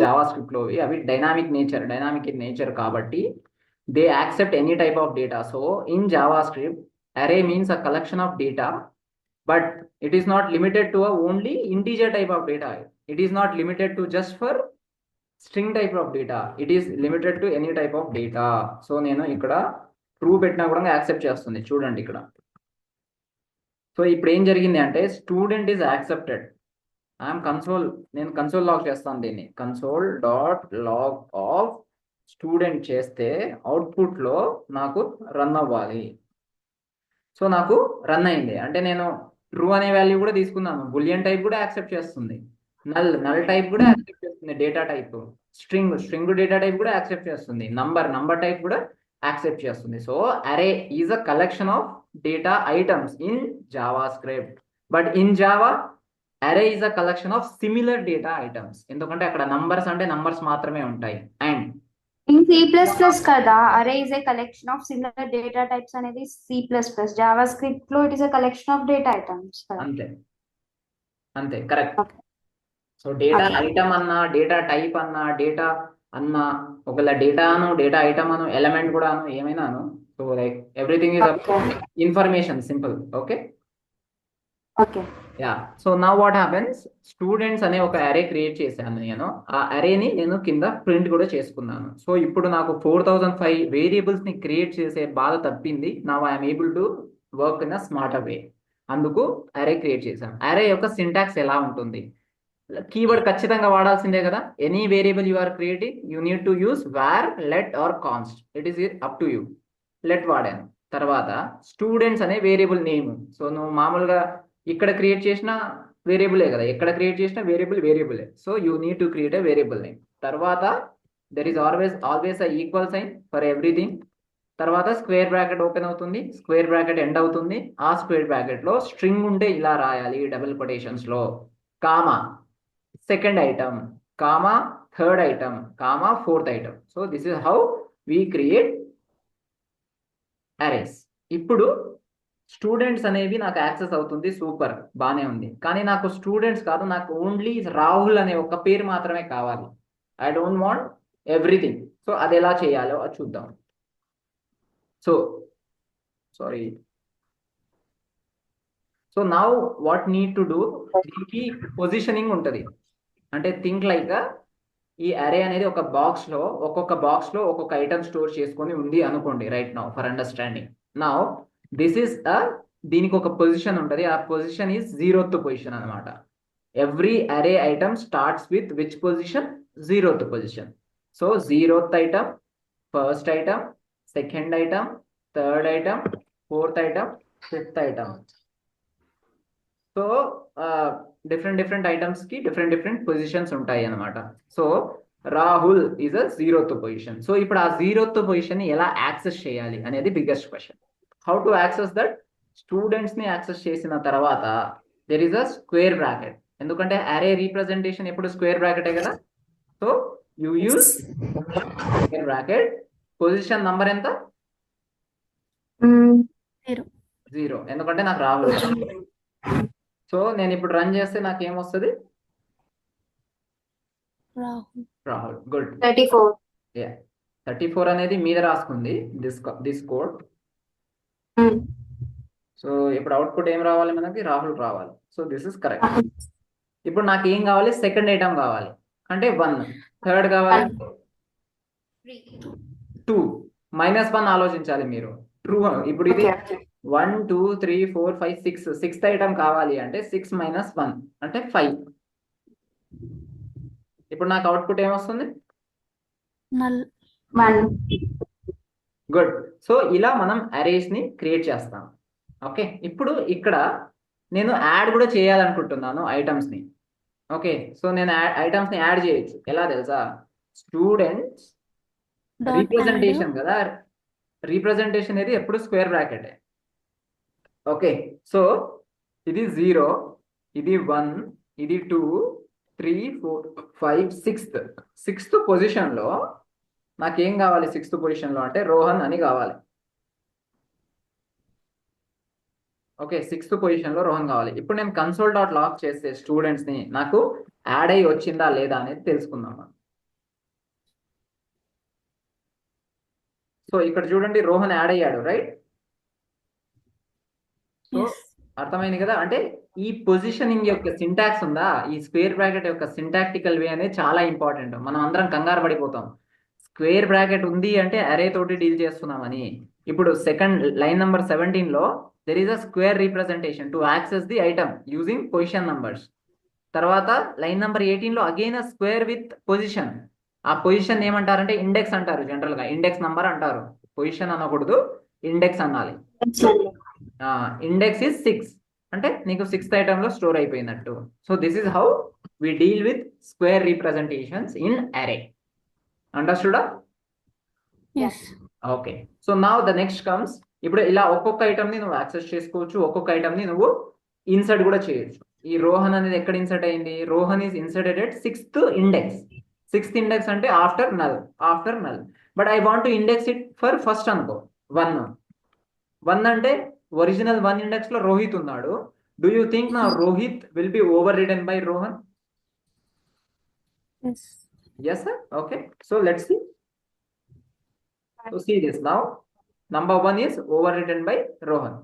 Java script లో అవి dynamic in nature కాబట్టి they accept any type of data. So in Java script array means a collection of data, but it is not limited to a only integer type of data. It is not limited to just for string type of data. It is limited to any type of data. So నేను ఇక్కడ true పెట్టినా కూడా accept చేస్తుంది. చూడండి ఇక్కడ. So ఇప్పుడు ఏం జరిగింది అంటే స్టూడెంట్ ఈజ్ యాక్సెప్టెడ్. నేను కన్సోల్ లాగ్ చేస్తాను దీన్ని. Console dot log of student చేస్తే అవుట్పుట్ లో నాకు రన్ అవ్వాలి. సో నాకు రన్ అయింది అంటే నేను ట్రూ అనే వాల్యూ కూడా తీసుకున్నాను. బులియన్ టైప్ కూడా యాక్సెప్ట్ చేస్తుంది. నల్ టైప్ కూడా యాక్సెప్ట్ చేస్తుంది. Data type string data type కూడా యాక్సెప్ట్ చేస్తుంది. నంబర్ టైప్ కూడా యాక్సెప్ట్ చేస్తుంది. So array is a collection of data items in JavaScript. But in Java array is a collection of similar data items. ఎందుకంటే అక్కడ numbers అంటే numbers మాత్రమే ఉంటాయి. And in C++ కదా array is a collection of similar data types అనేది C++. JavaScript లో it is a collection of data items. అంతే correct. So data item అన్నా డేటా టైప్ అన్నా డేటా అన్నా ఒకవేళ డేటా ఐటమ్ అను ఎలిమెంట్ కూడా అను ఏమైనా అను. So like everything is information simple. Okay ya. So now what happens, students అనే ఒక అరే క్రియేట్ చేశాను నేను. ఆ అరేని నేను కింద ప్రింట్ కూడా చేసుకున్నాను. సో ఇప్పుడు నాకు 4005 వేరియబుల్స్ ని క్రియేట్ చేసే బాధ తప్పింది. Now I'm able to work in a smarter way. అందుకు అరే క్రియేట్ చేశాను. అరే యొక్క సింటాక్స్ ఎలా ఉంటుంది? కీవర్డ్ ఖచ్చితంగా వాడాల్సిందే కదా. Any variable you are creating you need to use var, let or const. It is up to you. Let వాడాను. తర్వాత స్టూడెంట్స్ అనే వేరియబుల్ నేమ్. సో నువ్వు మామూలుగా ఇక్కడ క్రియేట్ చేసిన వేరియబులే కదా, ఎక్కడ క్రియేట్ చేసిన వేరియబులే. So you need to create a variable name. తర్వాత there is always a equal sign for everything. తర్వాత స్క్వేర్ బ్రాకెట్ ఓపెన్ అవుతుంది, స్క్వేర్ బ్రాకెట్ ఎండ్ అవుతుంది. ఆ స్క్వేర్ బ్రాకెట్ లో స్ట్రింగ్ ఉంటే ఇలా రాయాలి డబుల్ కొటేషన్స్ లో, comma second item, comma third item, comma fourth item. So this is how we create arrays. ఇప్పుడు స్టూడెంట్స్ అనేవి నాకు యాక్సెస్ అవుతుంది. సూపర్, బానే ఉంది. కానీ నాకు స్టూడెంట్స్ కాదు, నాకు ఓన్లీ రాహుల్ అనే ఒక పేరు మాత్రమే కావాలి. I don't want everything. So అది ఎలా చేయాలో అది చూద్దాం. So sorry. So now what need to do, దీనికి పొజిషనింగ్ ఉంటుంది. అంటే థింక్ లైక్ ఈ అరే అనేది ఒక్కొక్క బాక్స్ లో ఒక్కొక్క ఐటమ్ స్టోర్ చేసుకొని ఉంది అనుకోండి. Right now for understanding. Now this is దీనికి ఒక పొజిషన్ ఉంటుంది. ఆ పొజిషన్ ఈజ్ 0th పొజిషన్ అనమాట. ఎవ్రీ అరే item starts with which position? 0th position. So 0th item, first item, second item, third item, fourth item, fifth item. So different items కి different positions ఉంటాయి అనమాట. So Rahul is a 0th position. So ఇప్పుడు ఆ 0th position ని ఎలా access చేయాలి అనేది biggest question. How to access that? Students ని యాక్సెస్ చేసిన తర్వాత there is a square bracket. ఎందుకంటే అరే రీప్రజెంటేషన్ ఎప్పుడు స్క్వేర్ బ్రాకెటే కదా. So you use square bracket. Position number ఎంత? 0. ఎందుకంటే నాకు రాహుల్. సో నేను ఇప్పుడు రన్ చేస్తే నాకు ఏమొస్తుంది? రాహుల్. గుడ్. 34 అనేది మీద రాసుకుంది దిస్ కోడ్. సో ఇప్పుడు అవుట్పుట్ ఏం రావాలి మనకి? రాహుల్ రావాలి. So this is correct. ఇప్పుడు నాకు ఏం కావాలి? సెకండ్ ఐటమ్ కావాలి అంటే 1. థర్డ్ కావాలి 2. -1 ఆలోచించాలి మీరు. ట్రూ. ఇప్పుడు ఇది 1 2 3 4 5 6 6th ఐటమ్ కావాలి అంటే 6 - 1 అంటే 5. ఇప్పుడు నాకు అవుట్పుట్ ఏమొస్తుంది? గుడ్. సో ఇలా మనం అరేస్ ని క్రియేట్ చేస్తాం. ఓకే. ఇప్పుడు ఇక్కడ నేను యాడ్ కూడా చేయాలనుకుంటున్నాను ఐటమ్స్ ని. ఓకే. సో నేను ఐటమ్స్ ని యాడ్ చేయొచ్చు. ఎలా తెలుసా? స్టూడెంట్స్ రీప్రజెంటేషన్ కదా, రీప్రజెంటేషన్ అనేది ఎప్పుడు స్క్వేర్ బ్రాకెట్. ఓకే. సో ఇది 0, ఇది 1, ఇది 2 3 4 5 6th పొజిషన్ లో నాకేం కావాలి? 6th పొజిషన్ లో అంటే రోహన్ అని కావాలి. ఓకే, 6th పొజిషన్ లో రోహన్ కావాలి. ఇప్పుడు నేను కన్సోల్ డాట్ లాగ్ చేస్తే స్టూడెంట్స్ ని నాకు యాడ్ అయ్యి వచ్చిందా లేదా అనేది తెలుసుకుందాం మనం. సో ఇక్కడ చూడండి, రోహన్ యాడ్ అయ్యాడు, రైట్? So Yes. అర్థమైంది కదా. అంటే ఈ పొజిషనింగ్ యొక్క సింటాక్స్ ఉందా, ఈ స్క్వేర్ బ్రాకెట్ యొక్క సింటాక్టికల్ వే అనేది చాలా ఇంపార్టెంట్. మనం అందరం కంగారు పడిపోతాం, స్క్వేర్ బ్రాకెట్ ఉంది అంటే అరే తోటి డీల్ చేస్తున్నామని. ఇప్పుడు సెకండ్ లైన్ నెంబర్ 17 లో there is a square representation to access the item using position numbers. తర్వాత లైన్ నెంబర్ 18 లో again a square with position. ఆ పొజిషన్ ఏమంటారంటే ఇండెక్స్ అంటారు, జనరల్ గా ఇండెక్స్ నంబర్ అంటారు. పొజిషన్ అనకూడదు, ఇండెక్స్ అనాలి. ఇండెక్స్ ఇస్ 6 అంటే నీకు 6th ఐటమ్ లో స్టోర్ అయిపోయినట్టు. So this is how we deal with square representations in array. అండర్స్టూడా? Yes. Okay. So now the next comes. ఇప్పుడు ఇలా ఒక్కొక్క ఐటమ్ ని నువ్వు యాక్సెస్ చేసుకోవచ్చు, ఒక్కొక్క ఐటమ్ ని నువ్వు ఇన్సర్ట్ కూడా చేయొచ్చు. ఈ రోహన్ అనేది ఎక్కడ ఇన్సర్ట్ అయింది? Rohan is inserted at 6th index. 6th index అంటే after null, after null. But I want to index it for first అనుకో, 1 అంటే ఒరిజినల్ 1 ఇండెక్స్ లో రోహిత్ ఉన్నాడు. డూ యూ థింక్ నా Rohit will be over written by Rohan? Yes. Yes, sir. Okay. So let's see. So see this now. Number 1 is overwritten by Rohan.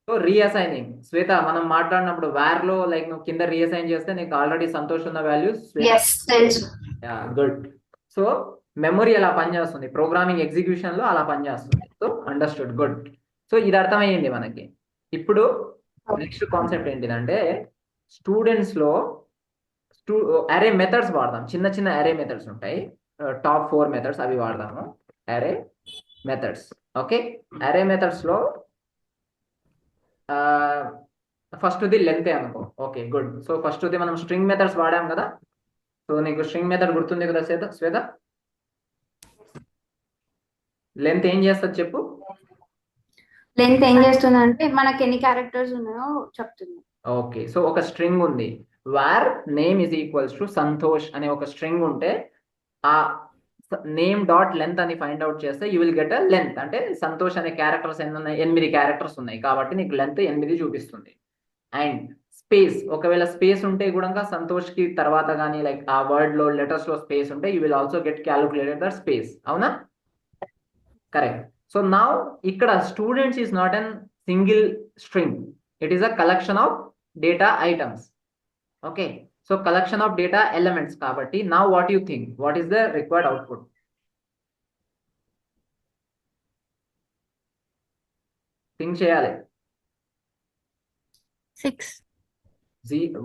So reassigning. Sweta, మనం మాట్లాడినప్పుడు where లో like నువ్వు కింద reassign చేస్తే నీకు ఆల్రెడీ సంతోష్ ఉన్న values. Yes తెలుసు. గుడ్. సో మెమొరీ అలా పనిచేస్తుంది, ప్రోగ్రామింగ్ ఎగ్జిక్యూషన్ లో అలా పనిచేస్తుంది. So understood, good. సో ఇది అర్థమయ్యింది మనకి. ఇప్పుడు నెక్స్ట్ కాన్సెప్ట్ ఏంటిదంటే స్టూడెంట్స్ లో అరే మెథడ్స్ వాడదాం. చిన్న చిన్న అరే మెథడ్స్ ఉంటాయి, టాప్ 4 మెథడ్స్, అవి వాడదాము. అరే మెథడ్స్. ఓకే, అరే మెథడ్స్ లో ఫస్ట్ ది లెంత్ అనుకో. Okay, good. So first the మనం స్ట్రింగ్ మెథడ్స్ వాడాం కదా. సో నీకు స్ట్రింగ్ మెథడ్ గుర్తుంది కదా శ్వేత? లెంత్ ఏం చేస్తుంది చెప్పు? లెంత్ ఏం చేస్తుందంటే మనకి ఎన్ని క్యారెక్టర్స్ ఉన్నాయో చెప్తుంది. ఓకే, సో ఒక స్ట్రింగ్ ఉంది, where name is equals to Santosh అనే ఒక స్ట్రింగ్ ఉంటే ఆ నేమ్ డాట్ లెంత్ అని ఫైండ్ అవుట్ చేస్తే you will get a length. అంటే సంతోష్ అనే క్యారెక్టర్స్ ఎన్ని ఉన్నాయి? 8 క్యారెక్టర్స్ ఉన్నాయి కాబట్టి నీకు లెంత్ 8 చూపిస్తుంది. అండ్ స్పేస్, ఒకవేళ స్పేస్ ఉంటే కూడా సంతోష్ కి తర్వాత కానీ లైక్ ఆ వర్డ్ లో లెటర్స్ లో స్పేస్ ఉంటే you will also get calculated that space. అవునా? కరెక్ట్. సో నౌ ఇక్కడ students is not an single string, it is a collection of data items. Okay, so collection of data elements కాబట్టి now what you think, what is the required output? Think చేయాలి. 6.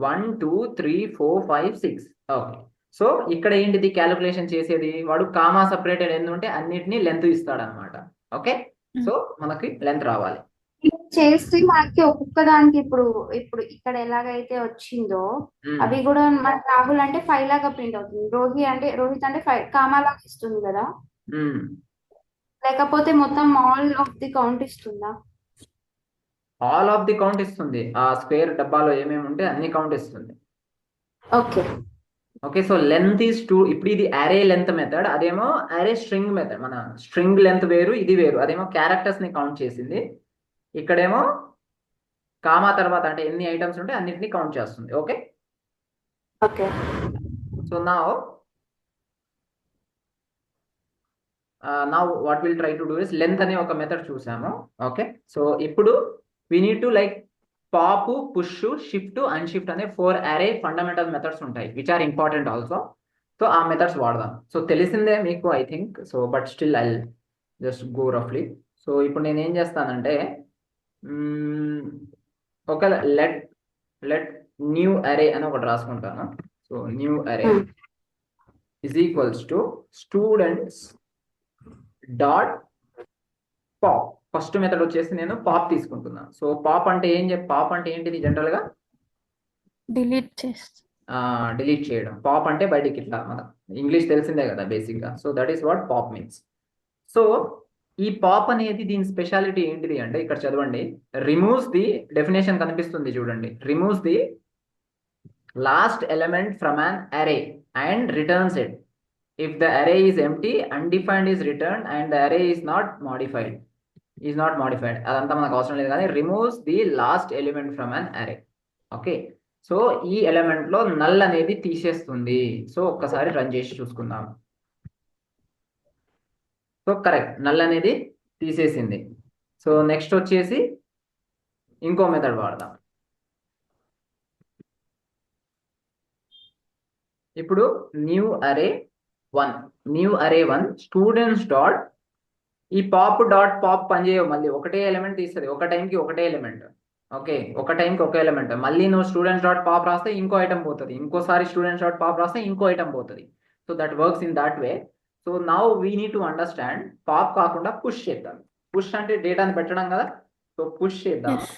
1 2 3 4 5 6. Okay, so ఇక్కడ ఏంటిది calculation చేసేది? వాడు comma separated ఎన్ని ఉంటే అన్నిటినీ length ఇస్తాడు అనమాట. ఓకే, సో మనకి లెంత్ రావాలి. చేస్తే మనకి ఒక్కొక్క దానికి ఇప్పుడు ఇప్పుడు ఇక్కడ ఎలాగైతే వచ్చిందో అవి కూడా మన రాహుల్ అంటే 5 లాగా ప్రింట్ అవుతుంది, రోహిత్ అంటే 5 కామా లాగా ఇస్తుంది కదా, లేకపోతే మొత్తం ఆల్ ఆఫ్ ది కౌంట్ ఇస్తుందా? ఆల్ ఆఫ్ ది కౌంట్ ఇస్తుంది. ఆ స్క్వేర్ డబ్బాలో ఏమేమి ఉంటే అన్ని కౌంట్ ఇస్తుంది. Okay okay, so length is 2. ఇప్పుడు ఇది అరే లెంత్ మెథడ్, అదేమో అరే స్ట్రింగ్ మెథడ్. మన స్ట్రింగ్ లెంత్ వేరు, ఇది వేరు. అదేమో క్యారెక్టర్స్ ని కౌంట్ చేసింది, ఇక్కడేమో కామా తర్వాత అంటే ఎన్ని ఐటమ్స్ ఉంటే అన్నిటిని కౌంట్ చేస్తుంది. Okay okay. So now what will try to do is length అనే ఒక మెథడ్ చూసాము. ఓకే, సో ఇప్పుడు we need to like pop, push, shift, unshift అనే 4 అరే ఫండమెంటల్ మెథడ్స్ ఉంటాయి which are important also. So ఆ methods వాడదాం. So తెలిసిందే మీకు I think. So but still I just go రఫ్లీ. సో ఇప్పుడు నేను ఏం చేస్తానంటే ఒక లెట్ న్యూ అరే అని ఒకటి రాసుకుంటాను. సో న్యూ అరే is equals to students dot pop. First method వచ్చేసి నేను పాప్ తీసుకుంటున్నాను. సో పాప్ అంటే పాప్ అంటే ఏంటిది? జనరల్ గా డిలీట్ చేయడం. పాప్ అంటే బయటికి ఇట్లా, మన ఇంగ్లీష్ తెలిసిందే కదా బేసిక్ గా. So that is what pop means. So ఈ పాప్ అనేది దీని స్పెషాలిటీ ఏంటిది అంటే ఇక్కడ చదవండి, రిమూవ్స్ ది డెఫినేషన్ కనిపిస్తుంది చూడండి, removes the last element from an array and returns it. If the array is empty, undefined is returned and the array is not modified. Is not modified, అదంతా మనకు అవసరం లేదు, కానీ removes the last element from an అరే. Okay, so ఈ element లో null అనేది తీసేస్తుంది. సో ఒక్కసారి రన్ చేసి చూసుకుందాం. సో కరెక్ట్, నల్ అనేది తీసేసింది. సో నెక్స్ట్ వచ్చేసి ఇంకో మెథడ్ వాడదాం. ఇప్పుడు న్యూ అరే 1 స్టూడెంట్స్ డాట్, ఈ పాప్ డాట్ పాప్ పనిచేయవు, మళ్ళీ ఒకటే ఎలిమెంట్ తీస్తుంది, ఒక టైంకి ఒకటే ఎలిమెంట్. ఓకే, ఒక టైంకి ఒక ఎలిమెంట్. మళ్ళీ నువ్వు స్టూడెంట్స్ డాట్ పాప్ రాస్తే ఇంకో ఐటమ్ పోతుంది, ఇంకోసారి స్టూడెంట్స్ డాట్ పాప్ రాస్తే ఇంకో ఐటమ్ పోతుంది. So that works in that way. So now we need to understand, pop కాకుండా పుష్ చేద్దాం. పుష్ అంటే డేటాని పెట్టడం కదా, సో పుష్ చేద్దాం. Yes.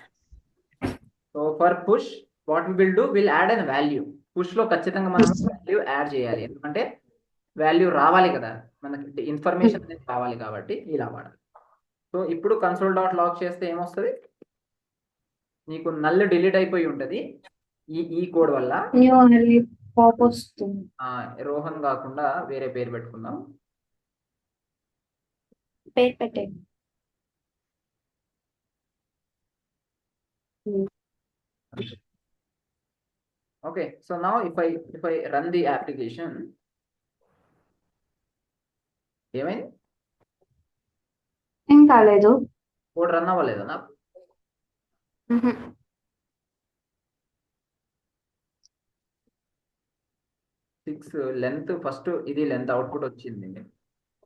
So for push what we will do, will add an value. Push లో ఖచ్చితంగా మనం వాల్యూ యాడ్ చేయాలి, ఎందుకంటే వాల్యూ రావాలి కదా, మనకి ఇన్ఫర్మేషన్ అనేది కావాలి, కాబట్టి ఇలా వాడాలి. సో ఇప్పుడు కన్సోల్ డాట్ లాగ్ చేస్తే ఏమొస్తుంది, నీకు నల్ డిలీట్ అయిపోయి ఉంటుంది ఈ కోడ్ వల్ల. న్యూ అరే పాప్ వస్తుంది. రోహన్ కాకుండా వేరే పేరు పెట్టుకుందాం. పేరు పెట్టండి. Okay, so now if I run the application, ఏమైంది, ఏం కాలేదు. కోడ్ రన్ అవ్వలేదా నాకు? 6 లెంత్, ఫస్ట్ ఇది లెంత్ అవుట్పుట్ వచ్చింది.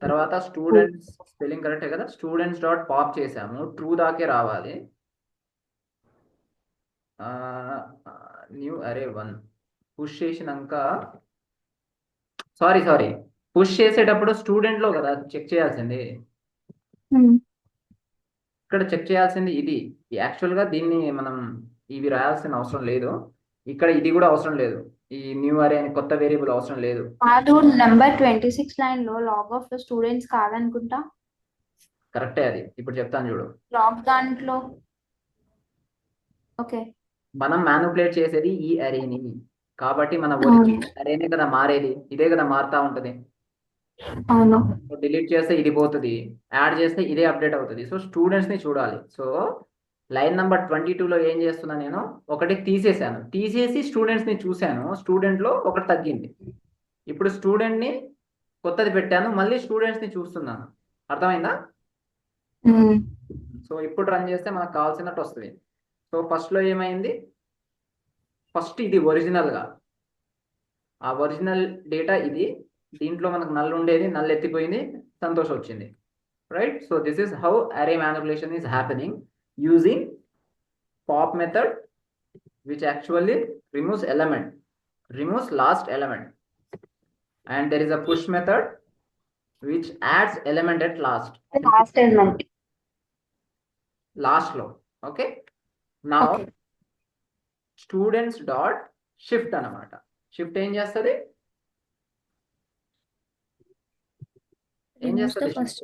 తర్వాత స్టూడెంట్స్ స్పెల్లింగ్ కరెక్టే కదా, స్టూడెంట్స్ డాట్ పాప్ చేసాము, ట్రూ దాకే రావాలి. న్యూ అరే 1 పుష్ చేసినాక, సారీ పుష్ చేసేటప్పుడు స్టూడెంట్ లో కదా చెక్ చేయాల్సింది, ఇక్కడ చెక్ చేయాల్సింది ఇది. యాక్చువల్ గా దీన్ని మనం ఇవి రాయాల్సిన అవసరం లేదు, ఇక్కడ ఇది కూడా అవసరం లేదు, ఈ న్యూ అరే అని కొత్త వేరియబుల్ అవసరం లేదు. కాదు, నంబర్ 26 లైన్ లో లాగ్ ఆఫ్ లో స్టూడెంట్స్ కాదనుకుంటా. కరెక్టే, అది ఇప్పుడు చెప్తాను చూడు. లాగ్ దాంట్లో ఓకే, మనం మ్యానుపులేట్ చేసేది ఈ అరేని, కాబట్టి మన ఒరిజినల్ అరేనే కదా మారేది, ఇదే కదా మారుతా ఉంటది. అవును. డిలీట్ చేస్తే ఇది పోతుంది, యాడ్ చేస్తే ఇదే అప్డేట్ అవుతుంది. సో స్టూడెంట్స్ ని చూడాలి. సో లైన్ నెంబర్ 22లో ఏం చేస్తున్నా, నేను ఒకటి తీసేసాను, తీసేసి స్టూడెంట్స్ ని చూశాను, స్టూడెంట్ లో ఒకటి తగ్గింది. ఇప్పుడు స్టూడెంట్ ని కొత్తది పెట్టాను, మళ్ళీ స్టూడెంట్స్ ని చూస్తున్నాను. అర్థమైందా? సో ఇప్పుడు రన్ చేస్తే మనకు కావాల్సినట్టు వస్తుంది. సో ఫస్ట్ లో ఏమైంది, ఫస్ట్ ఇది ఒరిజినల్ గా, ఆ ఒరిజినల్ డేటా ఇది, దీంట్లో మనకు నల్ ఉండేది, నల్ ఎత్తిపోయింది, సంతోష్ వచ్చింది, right? So this is how array manipulation is happening using pop method, which actually removes last element, and there is a push method which adds element at last element last low. Okay, now Okay. students dot shift anamata, shift ఏం చేస్తుంది, ఏం చేస్తుంది first.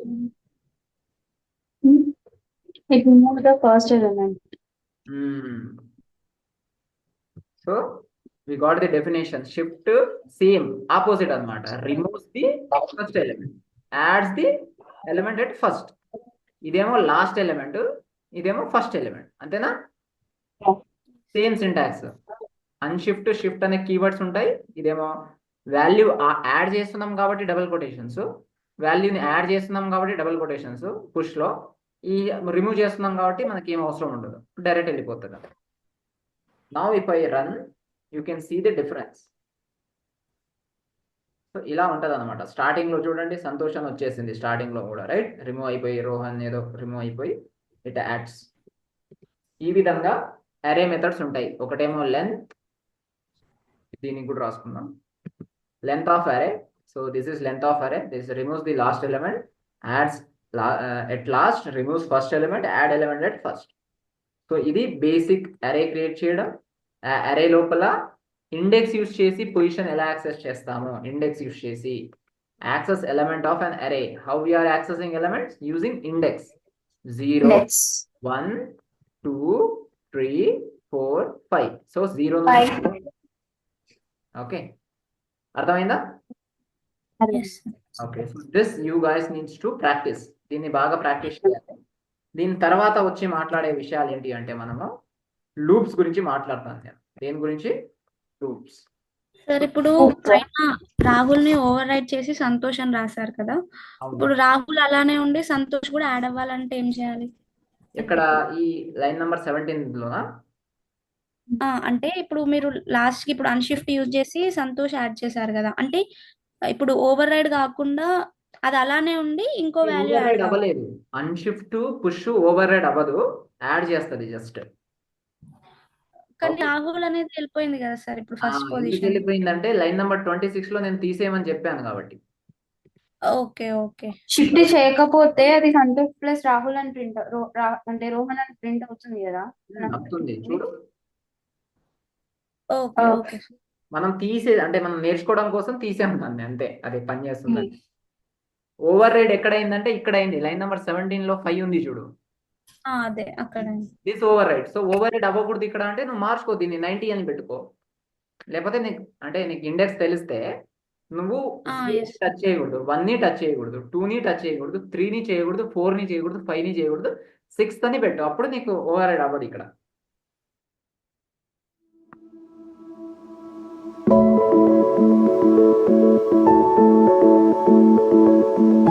It removes the first element. So we got the definition. Shift same opposite anamata, removes the first element, adds the element at first. ఇదేమో last element, ఇదేమో first element, అంతేనా? Same syntax. Unshift, shift అనే keywords ఉంటాయి. ఇదేమో value add చేస్తున్నాం కాబట్టి double quotations, వాల్యూని add చేస్తున్నాం కాబట్టి డబుల్ కొటేషన్స్ పుష్ లో, ఈ రిమూవ్ చేస్తున్నాం కాబట్టి మనకి ఏం అవసరం ఉండదు, డైరెక్ట్ వెళ్ళిపోతుంది. Now if I run, you can see the difference. So ఇలా ఉంటుంది అనమాట. స్టార్టింగ్ లో చూడండి, సంతోషం వచ్చేసింది స్టార్టింగ్ లో కూడా, రైట్? రిమూవ్ అయిపోయి రోహన్ ఏదో రిమూవ్ అయిపోయి ఇట్ యాడ్స్. ఈ విధంగా అరే మెథడ్స్ ఉంటాయి. ఒకటేమో లెంత్, దీనికి కూడా రాసుకుందాం, length of array. So this is length of array, this removes the last element, adds at last, removes first element, add element at first. So ఇది బేసిక్ అరే క్రియేట్ చేయడం. అరే లోపల index use చేసి position ఎలా access చేస్తాము, index use చేసి access element of an array. How we are accessing elements? Using index 0 1 2 3 4 5. So 0 okay, అర్థమైందా? Yes. Okay, so this you guys needs to practice. దీన్ని బాగా practice చేయాలి. దీని తర్వాత వచ్చి మాట్లాడే విషయాలు ఏంటి అంటే మనము లూప్స్ గురించి మాట్లాడతాను నేను. దేని గురించి? లూప్స్. సార్ ఇప్పుడు పైన రాహుల్ ని ఓవర్ రైడ్ చేసి సంతోష్ అని రాశారు కదా. అవును. ఇప్పుడు రాహుల్ అలానే ఉండి సంతోష్ కూడా యాడ్ అవ్వాలంటే ఏం చేయాలి? ఇక్కడ ఈ లైన్ నెంబర్ 17 లోనా? అంటే ఇప్పుడు మీరు లాస్ట్ కి ఇప్పుడు అన్షిఫ్ట్ యూజ్ చేసి సంతోష్ యాడ్ చేశారు కదా. అంటే ఇప్పుడు ఓవర్ రైడ్ కాకుండా అది అలానే ఉండి ఇంకో వాల్యూ ఓవర్ యాడ్ రైడ్ కావాలి. అవ్వలేదు. అన్షిఫ్ట్ పుష్ ఓవర్ రైడ్ అవ్వదు, యాడ్ చేస్తుంది జస్ట్. కానీ ఓకే. రాహుల్ అనేది వెళ్ళిపోయింది కదా సార్ ఇప్పుడు ఫస్ట్ ఎందుకు పొజిషన్. వెళ్ళిపోయిందంటే లైన్ నెంబర్ 26 లో నేను తీసేయమని చెప్పాను కాబట్టి. ఓకే ఓకే షిఫ్ట్ చేయకపోతే అది సంతోష్ ప్లస్ రాహుల్ అని ప్రింట్ అంటే రోహన్ అని ప్రింట్ అవుతుంది కదా. వస్తుంది చూడు. ఓకే ఓకే మనం అంటే మనం నేర్చుకోవడం కోసం తీసాం దాన్ని, అంతే. అది పని చేస్తుందండి. ఓవర్ రైడ్ ఎక్కడైందంటే ఇక్కడ అయింది. లైన్ నెంబర్ 17 లో 5 ఉంది చూడు. అదే అక్కడ. This override. So override అవ్వకూడదు ఇక్కడ అంటే నువ్వు మార్చుకో, దీన్ని 90 అని పెట్టుకో. లేకపోతే నీకు ఇండెక్స్ తెలిస్తే నువ్వు yes. టచ్ చేయకూడదు, 1 ని టచ్ చేయకూడదు, 2 ని టచ్ చేయకూడదు, 3 ని చేయకూడదు, 4 ని చేయకూడదు, 5 ని చేయకూడదు, 6 అని పెట్టు. అప్పుడు నీకు ఓవర్ రైడ్ అవ్వదు ఇక్కడ.